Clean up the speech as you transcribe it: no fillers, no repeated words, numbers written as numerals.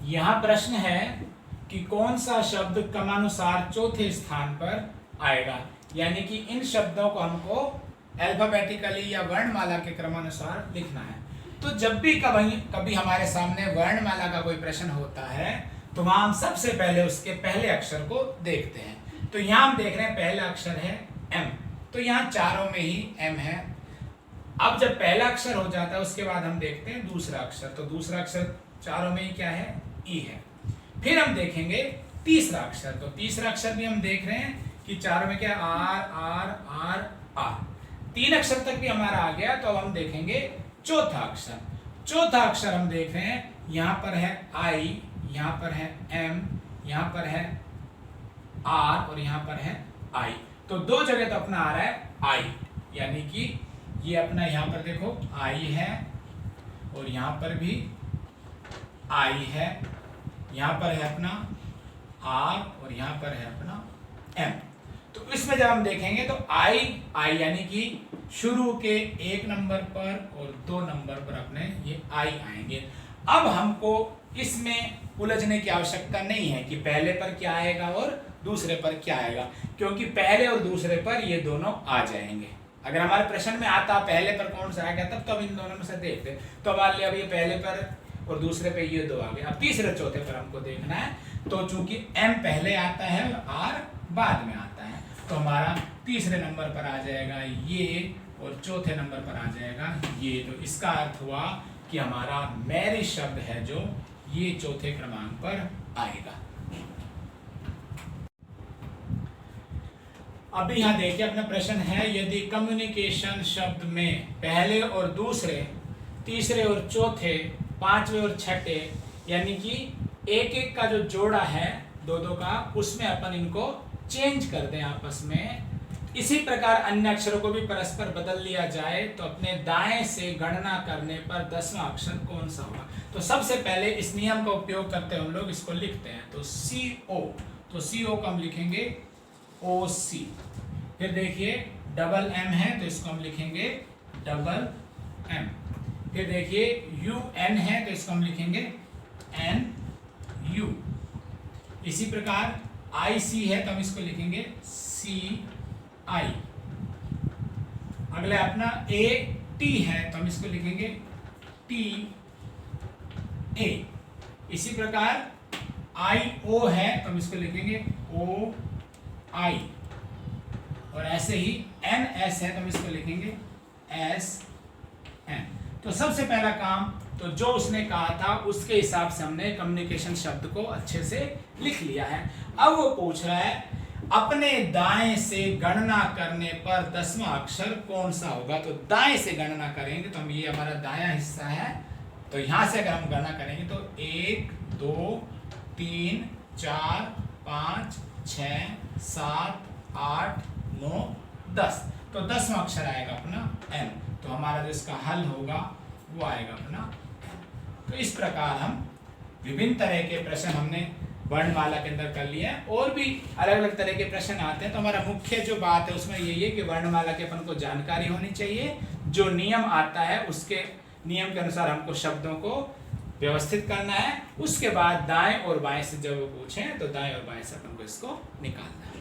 यहाँ प्रश्न है कि कौन सा शब्द क्रमानुसार चौथे स्थान पर आएगा, यानी कि इन शब्दों को हमको अल्फाबेटिकली या वर्णमाला के क्रमानुसार लिखना है। तो जब भी कभी हमारे सामने वर्णमाला का कोई प्रश्न होता है तो वहां हम सबसे पहले उसके पहले अक्षर को देखते हैं। तो यहाँ हम देख रहे हैं पहला अक्षर है एम, तो यहाँ चारों में ही एम है। अब जब पहला अक्षर हो जाता है उसके बाद हम देखते हैं दूसरा अक्षर, तो दूसरा अक्षर चारों में ही क्या है, ई है। फिर हम देखेंगे तीसरा अक्षर, तो तीसरा अक्षर भी हम देख रहे हैं कि चारों में क्या, आर आर आर आर। तीन अक्षर तक भी हमारा आ गया। तो अब हम देखेंगे चौथा अक्षर। चौथा अक्षर हम देख रहे हैं, यहां पर है आई, यहां पर है एम, यहां पर है आर और यहां पर है आई। तो दो जगह तो अपना आ रहा है आई, यानी कि ये अपना यहां पर देखो आई है और यहां पर भी आई है, यहां पर है अपना आर और यहां पर है अपना एम। तो इसमें जब हम देखेंगे तो आई आई यानी कि शुरू के एक नंबर पर और दो नंबर पर अपने ये आई आएंगे। अब हमको इसमें उलझने की आवश्यकता नहीं है कि पहले पर क्या आएगा और दूसरे पर क्या आएगा, क्योंकि पहले और दूसरे पर ये दोनों आ जाएंगे। अगर हमारे प्रश्न में आता पहले पर कौन सा आएगा तब तो अब इन दोनों में से देखते। तो मान लिया अब ये पहले पर और दूसरे पे ये दो आ गए। अब तीसरे चौथे पर हमको देखना है। तो चूंकि एम पहले आता है और आर बाद में आता है, तो हमारा तीसरे नंबर पर आ जाएगा ये और चौथे नंबर पर आ जाएगा ये। तो इसका अर्थ हुआ कि हमारा मैरी शब्द है जो ये चौथे क्रमांक पर आएगा। अभी यहां देखिए अपना प्रश्न है, यदि कम्युनिकेशन शब्द में पहले और दूसरे, तीसरे और चौथे, पांचवे और छठे, यानी कि एक एक का जो जोड़ा है दो दो का, उसमें अपन इनको चेंज कर दें आपस में। इसी प्रकार अन्य अक्षरों को भी परस्पर बदल लिया जाए तो अपने दाएं से गणना करने पर 10वां अक्षर कौन सा होगा। तो सबसे पहले इस नियम का उपयोग करते हम लोग इसको लिखते हैं। तो सी ओ, तो सी ओ को हम लिखेंगे ओ सी। फिर देखिए डबल एम है तो इसको हम लिखेंगे डबल एम। फिर देखिए यू एन है तो इसको हम लिखेंगे एन यू। इसी प्रकार आई सी है तो हम इसको लिखेंगे सी आई। अगला अपना ए टी है तो हम इसको लिखेंगे टी ए। इसी प्रकार आई ओ है तो हम इसको लिखेंगे ओ आई। और ऐसे ही एन एस है तो हम इसको लिखेंगे एस एन। तो सबसे पहला काम तो जो उसने कहा था उसके हिसाब से हमने कम्युनिकेशन शब्द को अच्छे से लिख लिया है। अब वो पूछ रहा है अपने दाएं से गणना करने पर 10वां अक्षर कौन सा होगा। तो दाएं से गणना करेंगे तो हम, ये हमारा दायां हिस्सा है, तो यहां से अगर हम गणना करेंगे तो 1 2 3 4 5 6 7 8 9 10। तो 10वां अक्षर आएगा अपना एम। तो हमारा जो इसका हल होगा वो आएगा अपना एम। तो इस प्रकार हम विभिन्न तरह के प्रश्न हमने वर्णमाला के अंदर कर लिया है। और भी अलग अलग तरह के प्रश्न आते हैं। तो हमारा मुख्य जो बात है उसमें यही है कि वर्णमाला के अपन को जानकारी होनी चाहिए। जो नियम आता है उसके नियम के अनुसार हमको शब्दों को व्यवस्थित करना है। उसके बाद दाएं और बाएं से जब वो पूछें तो दाएं और बाएं से अपन को इसको निकालना है।